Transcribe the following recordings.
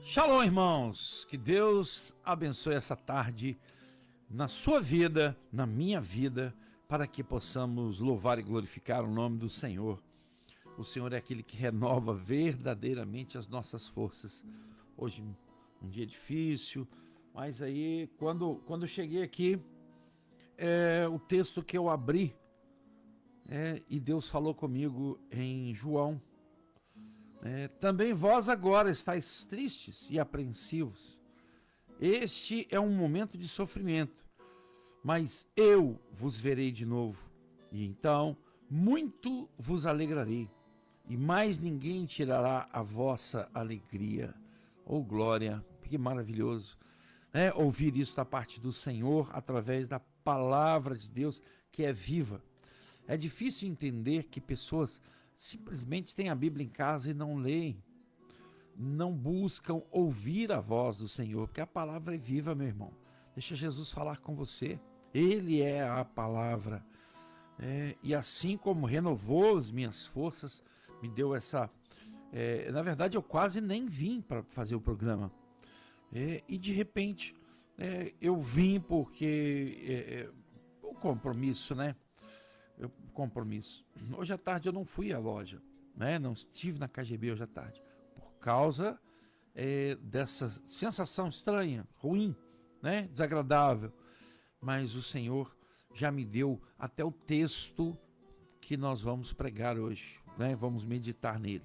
Shalom, irmãos, que Deus abençoe essa tarde na sua vida, na minha vida, para que possamos louvar e glorificar o nome do Senhor. O Senhor é aquele que renova verdadeiramente as nossas forças. Hoje um dia difícil, mas aí quando eu cheguei aqui, o texto que eu abri, e Deus falou comigo em João. Também vós agora estáis tristes e apreensivos. Este é um momento de sofrimento, mas eu vos verei de novo, e então muito vos alegrarei, e mais ninguém tirará a vossa alegria. Oh glória, que maravilhoso, ouvir isso da parte do Senhor, através da palavra de Deus, que é viva. É difícil entender que pessoas simplesmente têm a Bíblia em casa e não leem, não buscam ouvir a voz do Senhor, porque a palavra é viva, meu irmão. Deixa Jesus falar com você, Ele é a palavra, e assim como renovou as minhas forças, me deu essa... na verdade eu quase nem vim para fazer o programa, e de repente eu vim porque o compromisso, compromisso. Hoje à tarde eu não fui à loja, não estive na KGB hoje à tarde, por causa dessa sensação estranha, ruim, desagradável. Mas o Senhor já me deu até o texto que nós vamos pregar hoje, vamos meditar nele,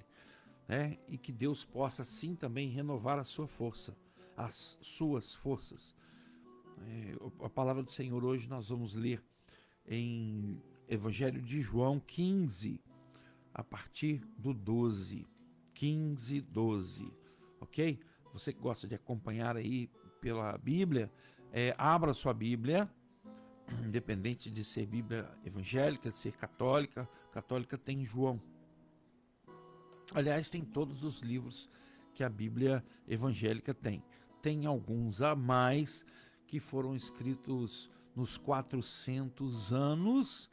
e que Deus possa assim também renovar a sua força, as suas forças. A palavra do Senhor hoje nós vamos ler em Evangelho de João 15, a partir do 12, 15, 12, ok? Você que gosta de acompanhar aí pela Bíblia, abra sua Bíblia, independente de ser Bíblia evangélica, de ser católica. Católica tem João. Aliás, tem todos os livros que a Bíblia evangélica tem. Tem alguns a mais que foram escritos nos 400 anos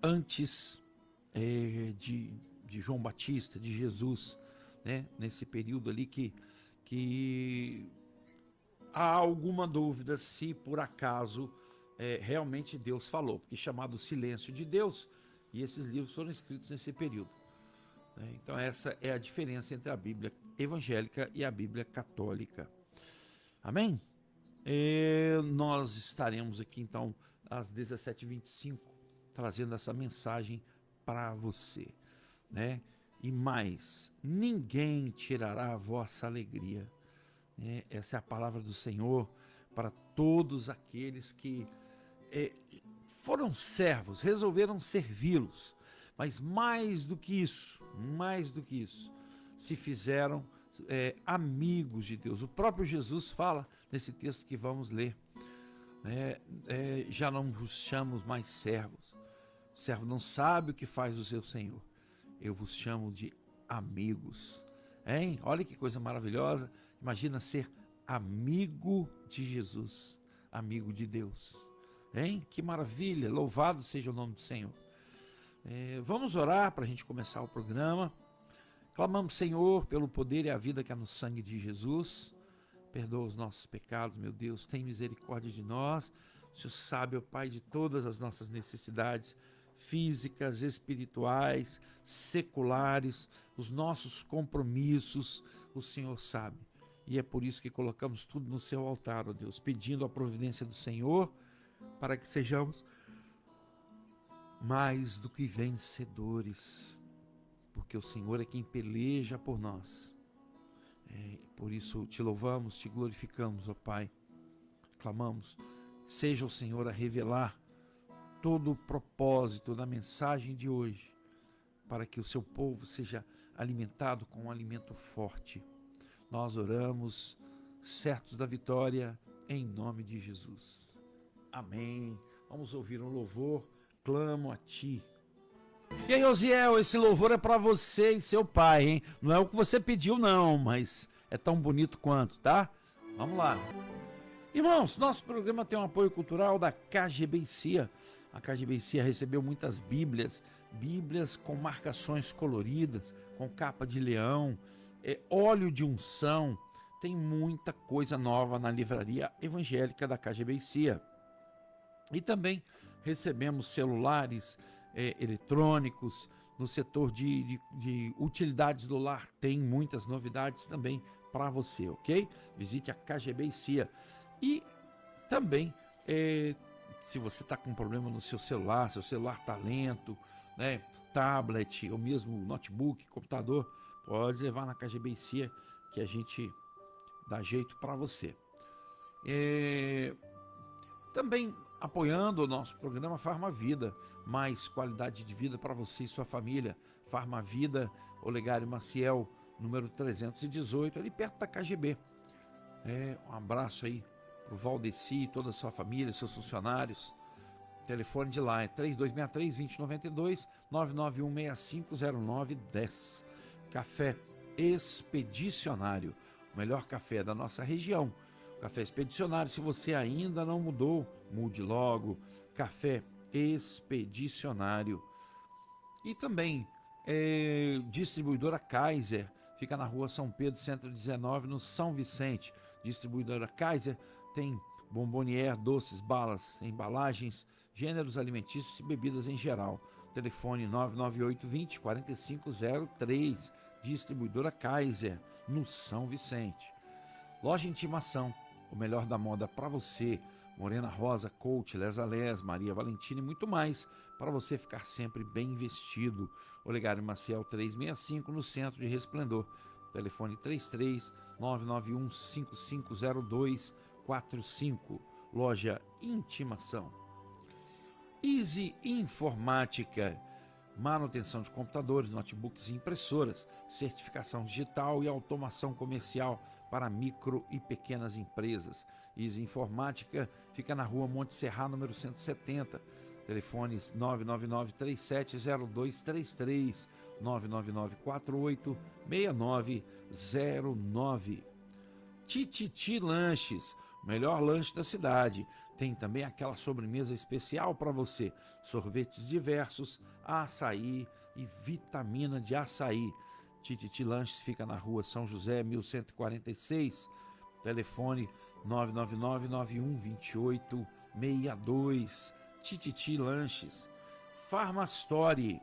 antes de João Batista, de Jesus, nesse período ali que há alguma dúvida se por acaso realmente Deus falou, porque é chamado Silêncio de Deus, e esses livros foram escritos nesse período. Então essa é a diferença entre a Bíblia evangélica e a Bíblia católica. Amém? Nós estaremos aqui então às 17h25 trazendo essa mensagem para você, E mais, ninguém tirará a vossa alegria, Essa é a palavra do Senhor para todos aqueles que foram servos, resolveram servi-los, mas mais do que isso, se fizeram amigos de Deus. O próprio Jesus fala nesse texto que vamos ler, já não vos chamo mais servos, o servo não sabe o que faz o seu Senhor, eu vos chamo de amigos. Olha que coisa maravilhosa, imagina ser amigo de Jesus, amigo de Deus, que maravilha, louvado seja o nome do Senhor. Vamos orar para a gente começar o programa. Clamamos, Senhor, pelo poder e a vida que há no sangue de Jesus. Perdoa os nossos pecados, meu Deus, tem misericórdia de nós. O Senhor sabe, ó Pai, de todas as nossas necessidades físicas, espirituais, seculares, os nossos compromissos, o Senhor sabe. E é por isso que colocamos tudo no seu altar, ó Deus, pedindo a providência do Senhor para que sejamos mais do que vencedores, porque o Senhor é quem peleja por nós. Por isso te louvamos, te glorificamos, ó Pai. Clamamos, seja o Senhor a revelar todo o propósito da mensagem de hoje, para que o seu povo seja alimentado com um alimento forte. Nós oramos, certos da vitória, em nome de Jesus. Amém. Vamos ouvir um louvor, clamo a Ti. E aí, Osiel, esse louvor é para você e seu pai, hein? Não é o que você pediu não, mas é tão bonito quanto, tá? Vamos lá. Irmãos, nosso programa tem um apoio cultural da KGB CIA. A KGB CIA recebeu muitas bíblias com marcações coloridas, com capa de leão, óleo de unção. Tem muita coisa nova na livraria evangélica da KGB CIA. E também recebemos celulares eletrônicos. No setor de utilidades do lar tem muitas novidades também para você, ok? Visite a KGB CIA. E também, se você está com um problema no seu celular está lento, né, tablet ou mesmo notebook, computador, pode levar na KGB CIA que a gente dá jeito para você. Também apoiando o nosso programa Farmavida, mais qualidade de vida para você e sua família. Farmavida, Olegário Maciel, número 318, ali perto da KGB. Um abraço aí pro Valdeci, toda a sua família, seus funcionários. O telefone de lá é 3263-2092, 991650910. Café Expedicionário, o melhor café da nossa região. Café Expedicionário, se você ainda não mudou, mude logo. Café Expedicionário. E também distribuidora Kaiser, fica na rua São Pedro 119, no São Vicente. Distribuidora Kaiser tem bombonier, doces, balas, embalagens, gêneros alimentícios e bebidas em geral. Telefone 998-20-4503. Distribuidora Kaiser, no São Vicente. Loja Intimação, o melhor da moda para você. Morena Rosa, Coach, Les, Maria Valentina e muito mais, para você ficar sempre bem vestido. Olegário Maciel 365, no centro de Resplendor. Telefone 33-991-550245. Loja Intimação. Easy Informática, manutenção de computadores, notebooks e impressoras, certificação digital e automação comercial para micro e pequenas empresas. Easy Informática fica na rua Monte Serra, número 170. Telefones 999-370233, 999-48-6909. Tititi Lanches, o melhor lanche da cidade. Tem também aquela sobremesa especial para você. Sorvetes diversos, açaí e vitamina de açaí. Tititi Lanches fica na rua São José, 1146. Telefone 999-9128-62. Tititi Lanches. Farmastore.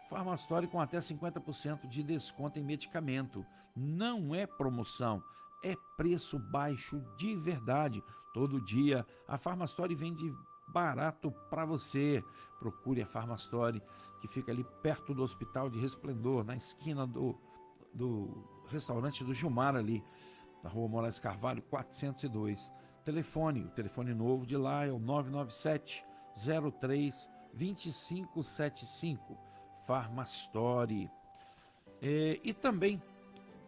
Farmastore com até 50% de desconto em medicamento. Não é promoção, é preço baixo de verdade. Todo dia a Farmastore vende barato para você. Procure a Farmastore, que fica ali perto do Hospital de Resplendor, na esquina do restaurante do Gilmar, ali na rua Moraes Carvalho 402. O telefone novo de lá é o 997-03-2575. Farmastore. E também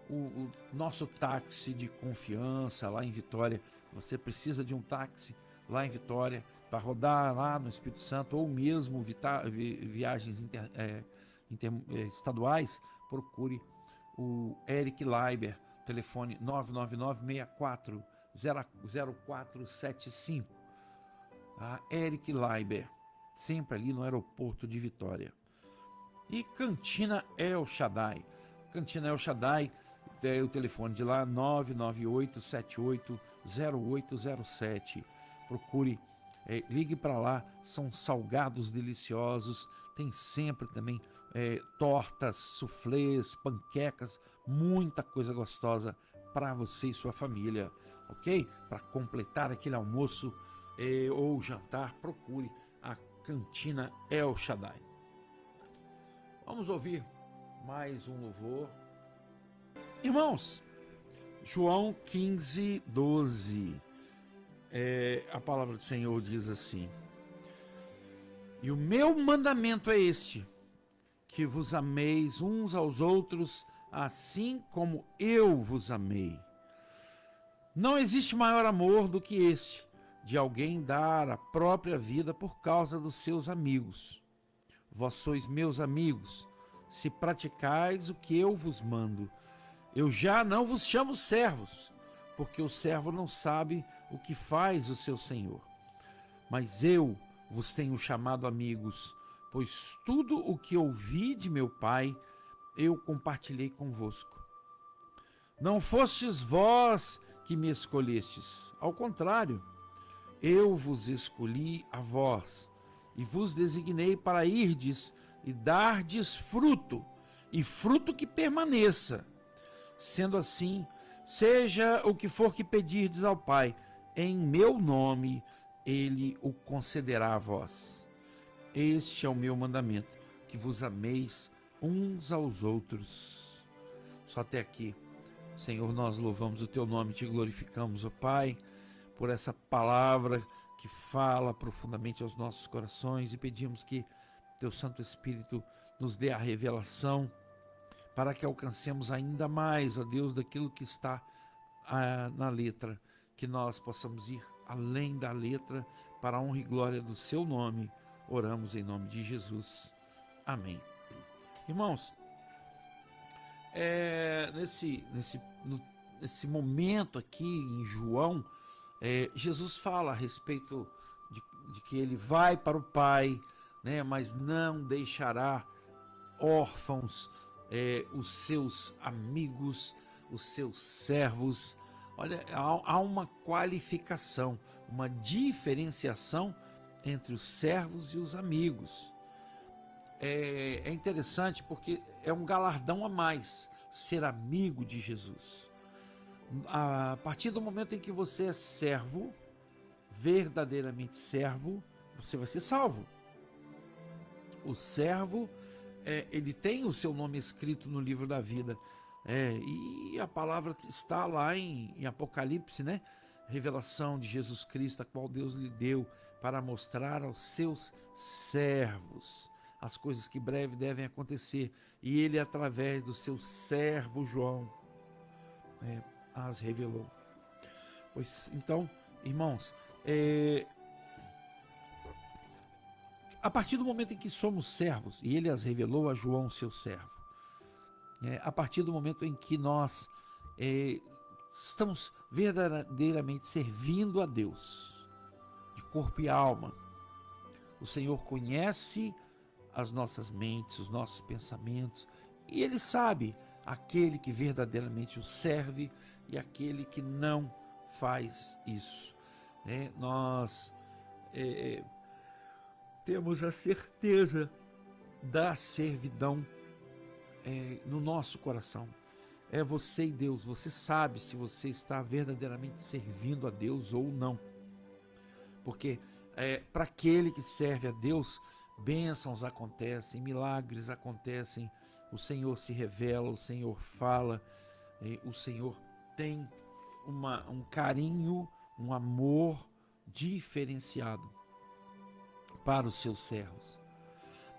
o nosso táxi de confiança lá em Vitória. Você precisa de um táxi lá em Vitória para rodar lá no Espírito Santo, ou mesmo viagens estaduais. Procure o Eric Leiber, telefone 999-64-0475. Eric Leiber, sempre ali no aeroporto de Vitória. E Cantina El Shaddai. Cantina El Shaddai, o telefone de lá 998-780807. Procure, ligue para lá, são salgados deliciosos, tem sempre também tortas, suflês, panquecas, muita coisa gostosa para você e sua família, ok? Para completar aquele almoço ou jantar, procure a Cantina El Shaddai. Vamos ouvir mais um louvor. Irmãos, João 15:12. A palavra do Senhor diz assim: e o meu mandamento é este, que vos ameis uns aos outros, assim como eu vos amei. Não existe maior amor do que este, de alguém dar a própria vida por causa dos seus amigos. Vós sois meus amigos, se praticais o que eu vos mando. Eu já não vos chamo servos, porque o servo não sabe o que faz o seu senhor. Mas eu vos tenho chamado amigos, pois tudo o que ouvi de meu Pai, eu compartilhei convosco. Não fostes vós que me escolhestes, ao contrário, eu vos escolhi a vós, e vos designei para irdes e dardes fruto, e fruto que permaneça. Sendo assim, seja o que for que pedirdes ao Pai, em meu nome, ele o concederá a vós. Este é o meu mandamento, que vos ameis uns aos outros. Só até aqui. Senhor, nós louvamos o teu nome, te glorificamos, ó Pai, por essa palavra que fala profundamente aos nossos corações, e pedimos que teu Santo Espírito nos dê a revelação para que alcancemos ainda mais, ó Deus, daquilo que está na letra, que nós possamos ir além da letra para a honra e glória do seu nome. Oramos em nome de Jesus. Amém. Irmãos, nesse momento aqui em João, Jesus fala a respeito de que ele vai para o Pai, né, mas não deixará órfãos os seus amigos, os seus servos. Olha, há uma qualificação, uma diferenciação entre os servos e os amigos. É interessante porque é um galardão a mais ser amigo de Jesus. A partir do momento em que você é servo, verdadeiramente servo, você vai ser salvo. O servo, ele tem o seu nome escrito no livro da vida. E a palavra está lá em Apocalipse, né? Revelação de Jesus Cristo, a qual Deus lhe deu para mostrar aos seus servos as coisas que breve devem acontecer. E ele, através do seu servo João, as revelou. Pois então, irmãos, a partir do momento em que somos servos, e ele as revelou a João, seu servo, a partir do momento em que nós estamos verdadeiramente servindo a Deus, de corpo e alma, o Senhor conhece as nossas mentes, os nossos pensamentos, e ele sabe aquele que verdadeiramente o serve e aquele que não faz isso. Nós temos a certeza da servidão no nosso coração. É você e Deus. Você sabe se você está verdadeiramente servindo a Deus ou não. Porque para aquele que serve a Deus, bênçãos acontecem, milagres acontecem, o Senhor se revela, o Senhor fala, o Senhor tem um carinho, um amor diferenciado para os seus servos.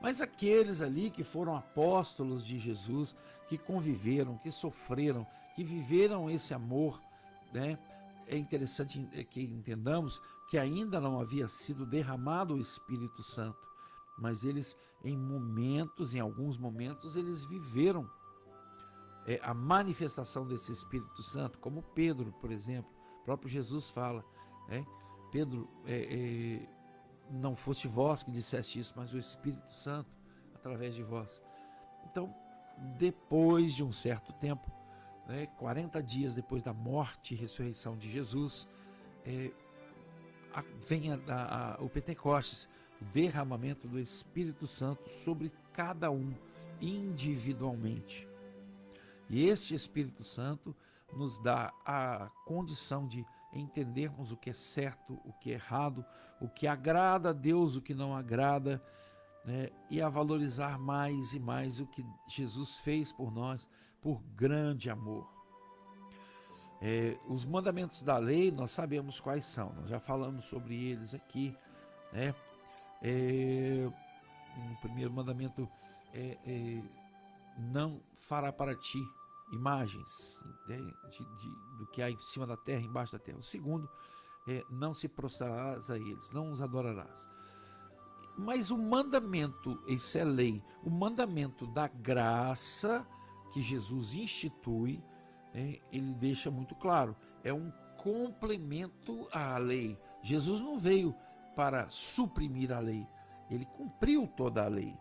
Mas aqueles ali que foram apóstolos de Jesus, que conviveram, que sofreram, que viveram esse amor, né? É interessante que entendamos que ainda não havia sido derramado o Espírito Santo, mas eles, em alguns momentos, eles viveram a manifestação desse Espírito Santo, como Pedro, por exemplo. O próprio Jesus fala, Pedro, não foste vós que disseste isso, mas o Espírito Santo através de vós. Então, depois de um certo tempo, 40 dias depois da morte e ressurreição de Jesus, vem o Pentecostes, o derramamento do Espírito Santo sobre cada um individualmente. E esse Espírito Santo nos dá a condição de entendermos o que é certo, o que é errado, o que agrada a Deus, o que não agrada, e a valorizar mais e mais o que Jesus fez por nós, por grande amor. Os mandamentos da lei, nós sabemos quais são, nós já falamos sobre eles aqui, o primeiro mandamento não fará para ti imagens do que há em cima da terra, embaixo da terra. O segundo não se prostrarás a eles, não os adorarás. Mas o mandamento, isso é lei, o mandamento da graça que Jesus institui, ele deixa muito claro, é um complemento à lei. Jesus não veio para suprimir a lei, ele cumpriu toda a lei.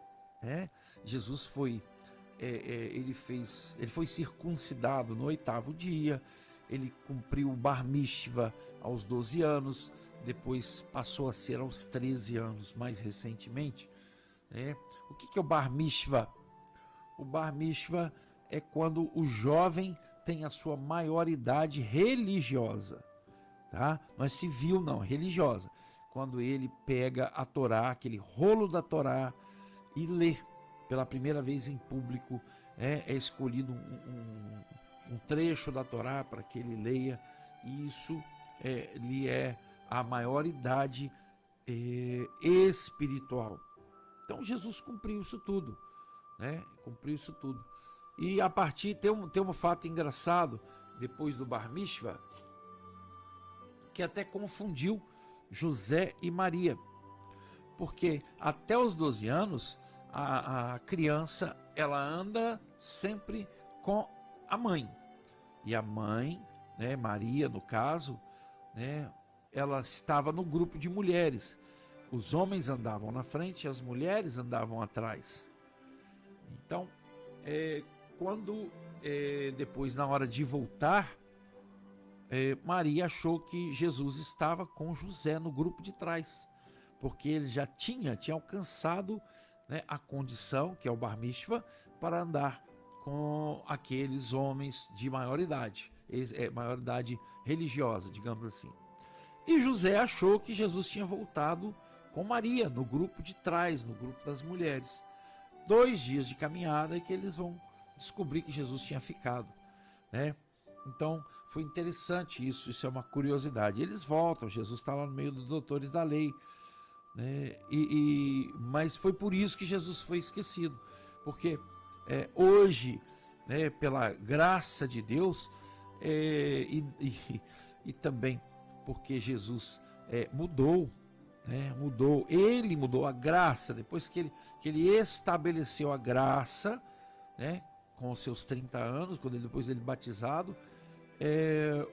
Jesus foi ele foi circuncidado no 8º dia, ele cumpriu o Bar Mishva aos 12 anos, depois passou a ser aos 13 anos, mais recentemente. O que é o Bar Mishva? O Bar Mishva é quando o jovem tem a sua maioridade religiosa, tá? Não é civil não, é religiosa. Quando ele pega a Torá, aquele rolo da Torá, e lê pela primeira vez em público, é escolhido um trecho da Torá para que ele leia, e isso lhe é a maioridade espiritual. Então Jesus cumpriu isso tudo, né? Cumpriu isso tudo. E a partir, tem um fato engraçado, depois do Bar Mishva, que até confundiu José e Maria, porque até os 12 anos, a criança, ela anda sempre com a mãe, e a mãe, né, Maria no caso, né, ela estava no grupo de mulheres. Os homens andavam na frente e as mulheres andavam atrás. Então, quando depois, na hora de voltar, Maria achou que Jesus estava com José no grupo de trás, porque ele já tinha alcançado, né, a condição, que é o Bar Mishva, para andar com aqueles homens de maioridade, maioridade religiosa, digamos assim. E José achou que Jesus tinha voltado com Maria, no grupo de trás, no grupo das mulheres. 2 dias de caminhada e que eles vão descobrir que Jesus tinha ficado, né? Então, foi interessante isso é uma curiosidade. Eles voltam, Jesus está lá no meio dos doutores da lei, né? Mas foi por isso que Jesus foi esquecido, porque hoje, né, pela graça de Deus, e também porque Jesus mudou, né, ele mudou a graça, depois que ele estabeleceu a graça, né, com os seus 30 anos, depois ele batizado,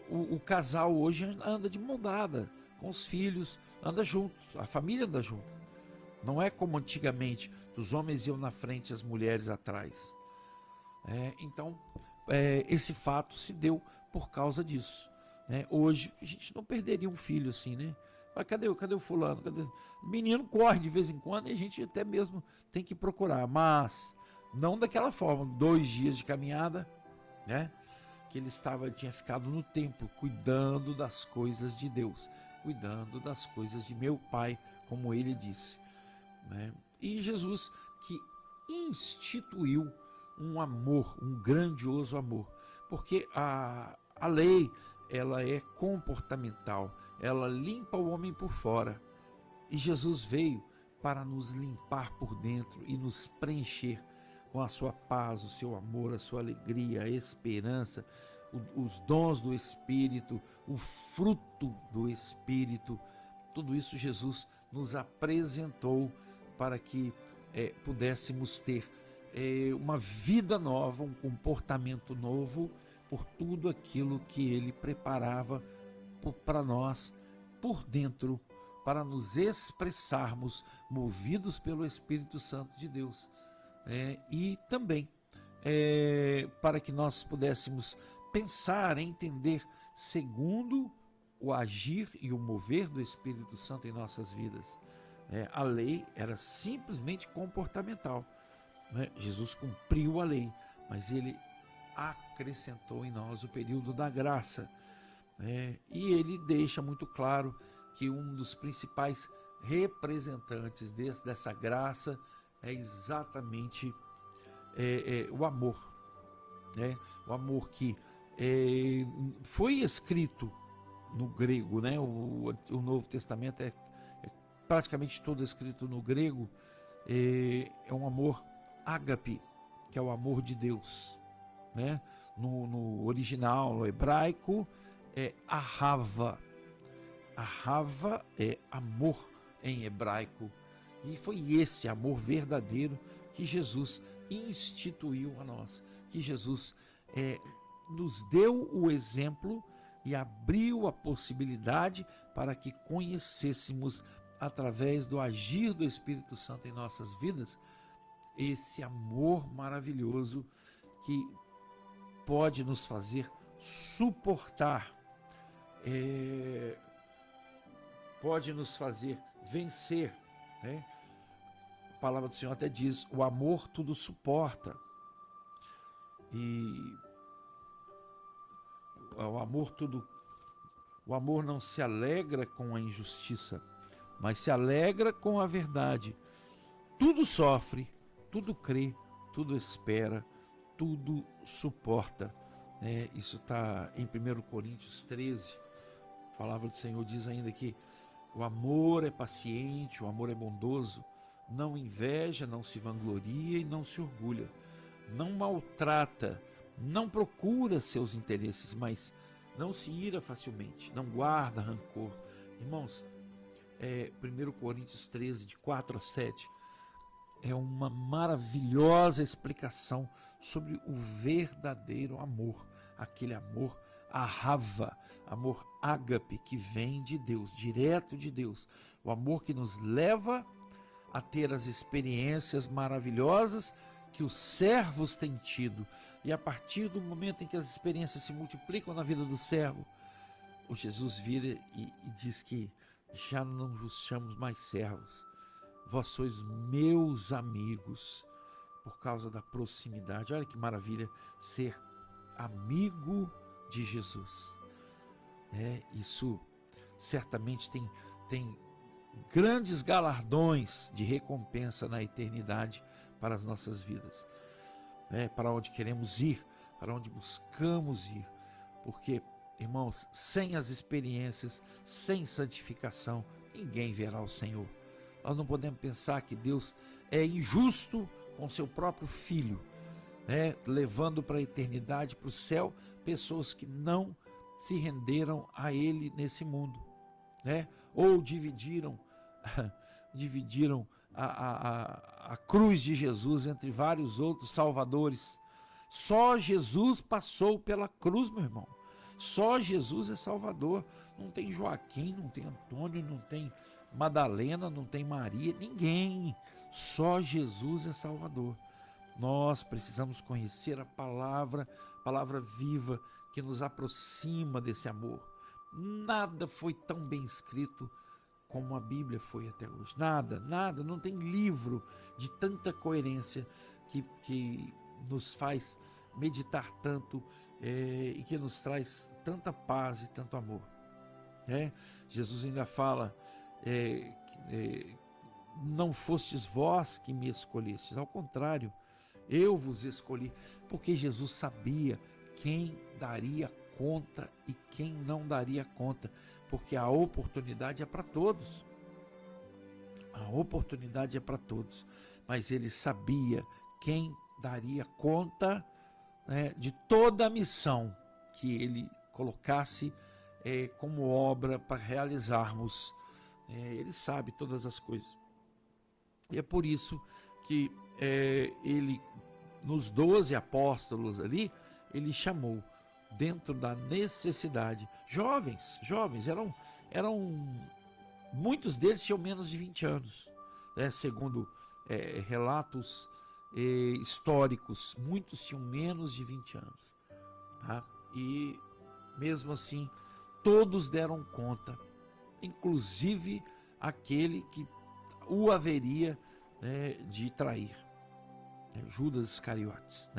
o casal hoje anda de mão dada com os filhos, anda junto, a família anda junto. Não é como antigamente, os homens iam na frente e as mulheres atrás. Então, esse fato se deu por causa disso, né? Hoje a gente não perderia um filho assim, né? Mas cadê o fulano? O menino corre de vez em quando e a gente até mesmo tem que procurar, mas não daquela forma, 2 dias de caminhada, né? Que ele tinha ficado no templo, cuidando das coisas de Deus, cuidando das coisas de meu Pai, como ele disse, né? E Jesus que instituiu um amor, um grandioso amor, porque a lei, ela é comportamental, ela limpa o homem por fora, e Jesus veio para nos limpar por dentro e nos preencher com a sua paz, o seu amor, a sua alegria, a esperança, os dons do Espírito, o fruto do Espírito. Tudo isso Jesus nos apresentou para que pudéssemos ter uma vida nova, um comportamento novo, por tudo aquilo que ele preparava para nós por dentro, para nos expressarmos movidos pelo Espírito Santo de Deus, e também para que nós pudéssemos pensar, entender segundo o agir e o mover do Espírito Santo em nossas vidas. A lei era simplesmente comportamental, né? Jesus cumpriu a lei, mas ele acrescentou em nós o período da graça, e ele deixa muito claro que um dos principais representantes dessa graça é exatamente o amor, né? O amor que foi escrito no grego, né? O Novo Testamento é praticamente todo escrito no grego. É um amor ágape, que é o amor de Deus, né? No original, no hebraico, é ahava. Ahava é amor em hebraico, e foi esse amor verdadeiro que Jesus instituiu a nós, que Jesus nos deu o exemplo e abriu a possibilidade para que conhecêssemos, através do agir do Espírito Santo em nossas vidas, esse amor maravilhoso que pode nos fazer suportar, pode nos fazer vencer, né? A palavra do Senhor até diz: o amor tudo suporta. E o amor não se alegra com a injustiça, mas se alegra com a verdade. Tudo sofre, tudo crê, tudo espera, tudo suporta. Isso está em 1 Coríntios 13. A palavra do Senhor diz ainda que o amor é paciente, o amor é bondoso, não inveja, não se vangloria e não se orgulha, não maltrata, não procura seus interesses, mas não se ira facilmente, não guarda rancor. Irmãos, 1 Coríntios 13, de 4 a 7, é uma maravilhosa explicação sobre o verdadeiro amor, aquele amor ahava, amor ágape, que vem de Deus, direto de Deus, o amor que nos leva a ter as experiências maravilhosas que os servos têm tido. E a partir do momento em que as experiências se multiplicam na vida do servo, o Jesus vira e diz que já não vos chamo mais servos, vós sois meus amigos, por causa da proximidade. Olha que maravilha ser amigo de Jesus. Isso certamente tem grandes galardões de recompensa na eternidade para as nossas vidas, para onde queremos ir, para onde buscamos ir, porque, irmãos, sem as experiências, sem santificação, ninguém verá o Senhor. Nós não podemos pensar que Deus é injusto com seu próprio Filho, levando para a eternidade, para o céu, pessoas que não se renderam a Ele nesse mundo, ou dividiram a cruz de Jesus entre vários outros salvadores. Só Jesus passou pela cruz, meu irmão. Só Jesus é Salvador. Não tem Joaquim, não tem Antônio, não tem Madalena, não tem Maria, ninguém. Só Jesus é Salvador. Nós precisamos conhecer a palavra viva que nos aproxima desse amor. Nada foi tão bem escrito como a Bíblia foi até hoje. Nada, não tem livro de tanta coerência que nos faz meditar tanto e que nos traz tanta paz e tanto amor. Jesus ainda fala, não fostes vós que me escolhestes, ao contrário, eu vos escolhi, porque Jesus sabia quem daria conta e quem não daria conta, porque a oportunidade é para todos. A oportunidade é para todos, mas ele sabia quem daria conta, de toda a missão que ele colocasse como obra para realizarmos. Ele sabe todas as coisas. E é por isso que ele, nos 12 apóstolos ali, ele chamou, dentro da necessidade, jovens, eram muitos deles tinham menos de 20 anos, segundo relatos históricos, muitos tinham menos de 20 anos, tá? E mesmo assim, todos deram conta, inclusive aquele que o haveria de trair, Judas Iscariotes,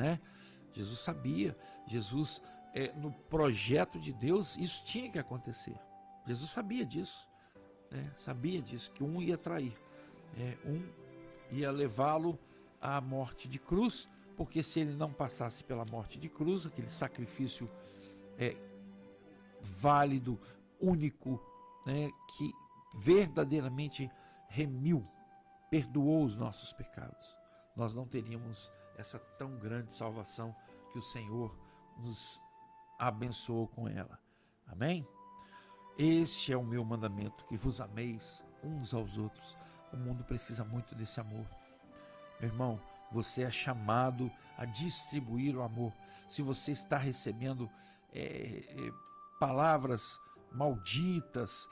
Jesus sabia, Jesus, no projeto de Deus, isso tinha que acontecer. Jesus sabia disso, que um ia trair, um ia levá-lo à morte de cruz, porque se ele não passasse pela morte de cruz, aquele sacrifício válido, único, que verdadeiramente remiu, perdoou os nossos pecados, nós não teríamos essa tão grande salvação que o Senhor nos abençoou com ela. Amém? Este é o meu mandamento, que vos ameis uns aos outros. O mundo precisa muito desse amor. Meu irmão, você é chamado a distribuir o amor. Se você está recebendo palavras malditas,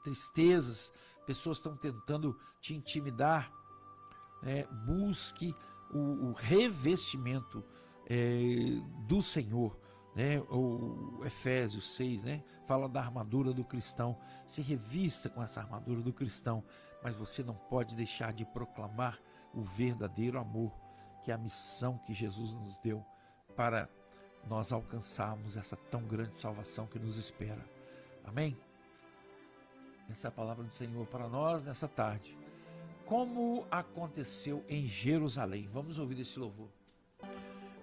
tristezas, pessoas estão tentando te intimidar, busque o revestimento do Senhor, né? O Efésios 6, né? Fala da armadura do cristão. Se revista com essa armadura do cristão, mas você não pode deixar de proclamar o verdadeiro amor, que é a missão que Jesus nos deu para nós alcançarmos essa tão grande salvação que nos espera. Amém? Essa é a palavra do Senhor para nós nessa tarde. Como aconteceu em Jerusalém. Vamos ouvir esse louvor.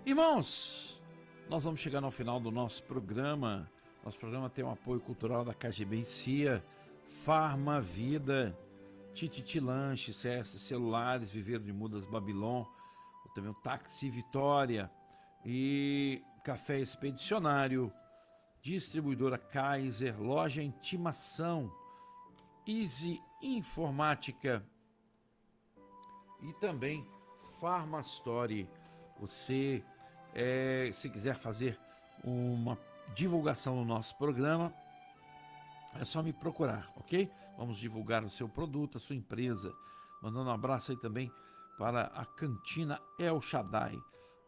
Irmãos, nós vamos chegando ao final do nosso programa. Nosso programa tem o apoio cultural da KGB CIA, Farma Vida, Tititi Lanche, CS Celulares, Viveiro de Mudas Babilon, também o Táxi Vitória e Café Expedicionário, Distribuidora Kaiser, Loja Intimação, Easy Informática e também Farmastory. Você, se quiser fazer uma divulgação no nosso programa, é só me procurar, ok? Vamos divulgar o seu produto, a sua empresa. Mandando um abraço aí também para a Cantina El Shaddai,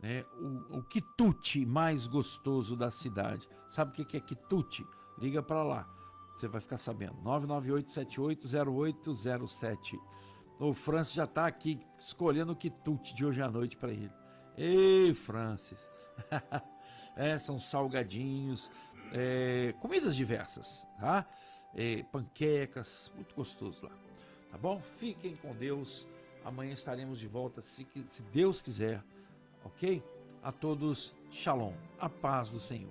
né? O quitute mais gostoso da cidade. Sabe o que é quitute? Liga para lá, você vai ficar sabendo. 998-780807. O Francis já está aqui escolhendo o quitute de hoje à noite para ele. Ei, Francis! São salgadinhos, comidas diversas, tá? Panquecas, muito gostoso lá, tá bom? Fiquem com Deus, amanhã estaremos de volta, se Deus quiser, ok? A todos, shalom, a paz do Senhor.